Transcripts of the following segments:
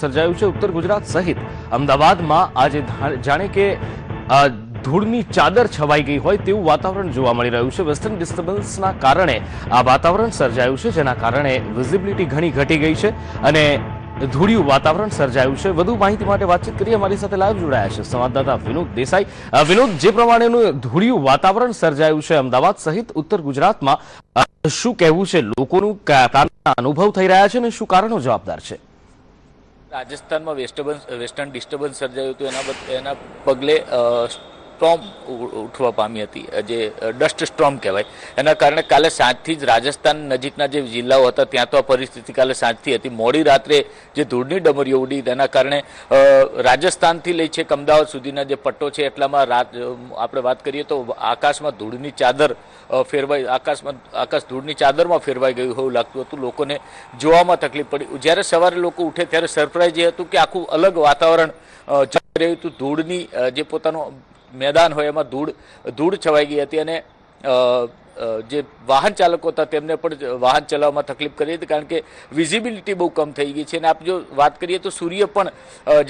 સર્જાયું છે ઉત્તર ગુજરાત સહિત અમદાવાદમાં આજે જાણે કે ધૂળની ચાદર છવાઈ ગઈ હોય તેવું વાતાવરણ જોવા મળી રહ્યું છે। વેસ્ટર્ન ડિસ્ટર્બન્સના કારણે આ વાતાવરણ સર્જાયું છે, જેના કારણે વિઝિબિલિટી ઘણી ઘટી ગઈ છે અને ધૂળિયું વાતાવરણ સર્જાયું છે। વધુ માહિતી માટે વાતચીત કરીએ, અમારી સાથે લાઈવ જોડાયા છે સંવાદદાતા વિનોદ દેસાઈ। વિનોદ, જે પ્રમાણેનું ધૂળિયું વાતાવરણ સર્જાયું છે અમદાવાદ સહિત ઉત્તર ગુજરાતમાં, શું કહેવું છે લોકોનું, કયા અનુભવ થઈ રહ્યા છે અને શું કારણો જવાબદાર છે? રાજસ્થાનમાં વેસ્ટર્ન ડિસ્ટર્બન્સ સર્જાયું હતું, એના પગલે સ્ટ્રોમ ઉઠવા પામી હતી, જે ડસ્ટ સ્ટ્રોમ કહેવાય। એના કારણે કાલે સાંજથી જ રાજસ્થાન નજીકના જે જિલ્લાઓ હતા ત્યાં તો આ પરિસ્થિતિ કાલે સાંજથી હતી। મોડી રાત્રે જે ધૂળની ડમરીઓ ઉડી તેના કારણે રાજસ્થાનથી લઈ છેક અમદાવાદ સુધીના જે પટ્ટો છે એટલામાં આપણે વાત કરીએ તો આકાશમાં ધૂળની ચાદર ફેરવાઈ, આકાશ ધૂળની ચાદરમાં ફેરવાઈ ગયું એવું લાગતું હતું। લોકોને જોવામાં તકલીફ પડી। જ્યારે સવારે લોકો ઉઠે ત્યારે સરપ્રાઈઝ એ હતું કે આખું અલગ વાતાવરણ જઈ રહ્યું હતું। ધૂળની જે પોતાનું મેદાન હોય એમાં ધૂળ છવાઈ ગઈ હતી અને જે વાહન ચાલકો હતા તેમને પણ વાહન ચલાવવામાં તકલીફ કરી હતી, કારણ કે વિઝિબિલિટી બહુ કમ થઈ ગઈ છે। અને આપ જો વાત કરીએ તો સૂર્ય પણ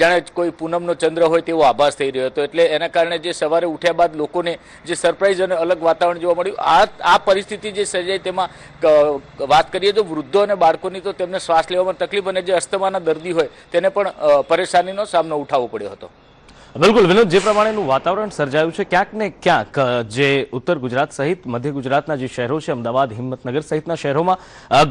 જાણે કોઈ પૂનમનો ચંદ્ર હોય તેવો આભાસ થઈ રહ્યો હતો। એટલે એના કારણે જે સવારે ઉઠ્યા બાદ લોકોને જે સરપ્રાઈઝ અને અલગ વાતાવરણ જોવા મળ્યું, આ પરિસ્થિતિ જે સર્જાઈ તેમાં વાત કરીએ તો વૃદ્ધો અને બાળકોની તો તેમને શ્વાસ લેવામાં તકલીફ અને જે અસ્થમાના દર્દી હોય તેને પણ પરેશાનીનો સામનો ઉઠાવવો પડ્યો હતો। બિલકુલ વિનોદ, જે પ્રમાણેનું વાતાવરણ સર્જાયું છે, ક્યાંક ને ક્યાંક જે ઉત્તર ગુજરાત સહિત મધ્ય ગુજરાતના જે શહેરો છે, અમદાવાદ, હિંમતનગર સહિતના શહેરોમાં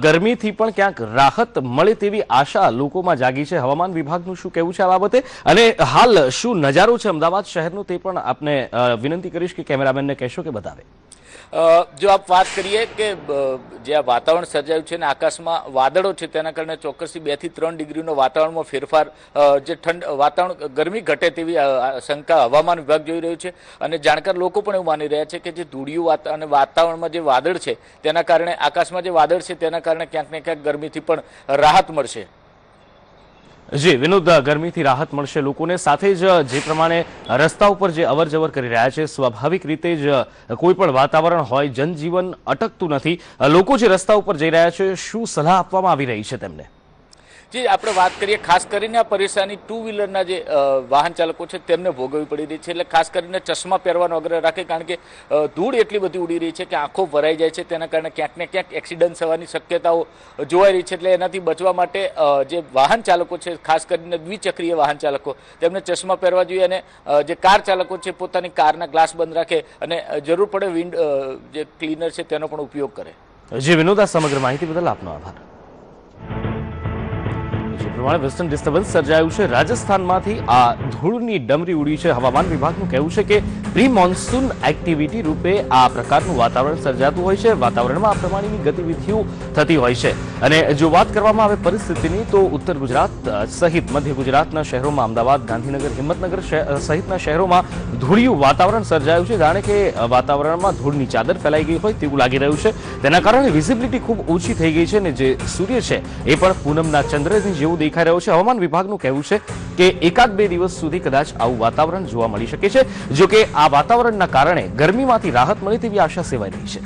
ગરમીથી પણ ક્યાંક રાહત મળે તેવી આશા લોકોમાં જાગી છે। હવામાન વિભાગનું શું કહેવું છે આ બાબતે અને હાલ શું નજારો છે અમદાવાદ શહેરનો તે પણ આપને વિનંતી કરીશ કે કેમેરામેનને કહેશો કે બતાવે। જો આપ વાત કરીએ કે જે આ વાતાવરણ સર્જાયું છે ને આકાશમાં વાદળો છે તેના કારણે ચોક્કસથી 2 થી 3 ડિગ્રીનો વાતાવરણમાં ફેરફાર, જે વાતાવરણ ગરમી ઘટે તેવી શંકા હવામાન વિભાગ જોઈ રહ્યું છે। અને જાણકાર લોકો પણ એવું માની રહ્યા છે કે જે ધૂળિયું અને વાતાવરણમાં જે વાદળ છે તેના કારણે, આકાશમાં જે વાદળ છે તેના કારણે ક્યાંક ને ક્યાંક ગરમીથી પણ રાહત મળશે। જી વિનોદ, ગરમીથી રાહત મળશે લોકોને, સાથે જ જે પ્રમાણે રસ્તા ઉપર જે અવર જવર કરી રહ્યા છે, સ્વાભાવિક રીતે જ કોઈ પણ વાતાવરણ હોય, જનજીવન અટકતું નથી। લોકો જે રસ્તા ઉપર જઈ રહ્યા છે, શું સલાહ આપવામાં આવી રહી છે તેમને? જે આપણે વાત કરીએ, ખાસ કરીને આ પરેશાની ટુ વ્હીલરના જે વાહન ચાલકો છે તેમને ભોગવવી પડી રહી છે। એટલે ખાસ કરીને ચશ્મા પહેરવાનો આગ્રહ રાખે, કારણ કે ધૂળ એટલી બધી ઉડી રહી છે કે આંખો ભરાઈ જાય છે, તેના કારણે ક્યાંક ને ક્યાંક એક્સિડન્ટ થવાની શક્યતાઓ જોવાઈ રહી છે। એટલે એનાથી બચવા માટે જે વાહન ચાલકો છે, ખાસ કરીને દ્વિચક્રીય વાહન ચાલકો, તેમને ચશ્મા પહેરવા જોઈએ અને જે કાર ચાલકો છે પોતાની કારના ગ્લાસ બંધ રાખે અને જરૂર પડે વિન્ડ જે ક્લીનર છે તેનો પણ ઉપયોગ કરે। જી વિનોદ, આ સમગ્ર માહિતી બદલ આપનો આભાર। વેસ્ટર્ન ડિસ્ટર્બન્સ સર્જાયું છે રાજસ્થાનમાંથી, આ ધૂળની ડમરી ઉડી છે। હવામાન વિભાગનું કહેવું છે કે પ્રી મોન્સૂન એક્ટિવિટી રૂપે આ પ્રકારનું વાતાવરણ સર્જાતું હોય છે, વાતાવરણમાં આ પ્રમાણેની ગતિવિધિઓ થતી હોય છે। અને જો વાત કરવામાં આવે પરિસ્થિતિની તો ઉત્તર ગુજરાત સહિત મધ્ય ગુજરાતના શહેરોમાં, અમદાવાદ, ગાંધીનગર, હિંમતનગર સહિતના શહેરોમાં ધૂળિયું વાતાવરણ સર્જાયું છે, જાણે કે વાતાવરણમાં ધૂળની ચાદર ફેલાઈ ગઈ હોય તેવું લાગી રહ્યું છે। તેના કારણે વિઝિબિલિટી ખૂબ ઓછી થઈ ગઈ છે અને જે સૂર્ય છે એ પણ પૂનમના ચંદ્રની જેવું દેખાઈ રહ્યો છે। હવામાન વિભાગનું કહેવું છે કે 1-2 દિવસ સુધી કદાચ આવું વાતાવરણ જોવા મળી શકે છે। જો કે આ વાતાવરણના કારણે ગરમીમાંથી રાહત મળે તેવી આશા સેવાઈ રહી છે।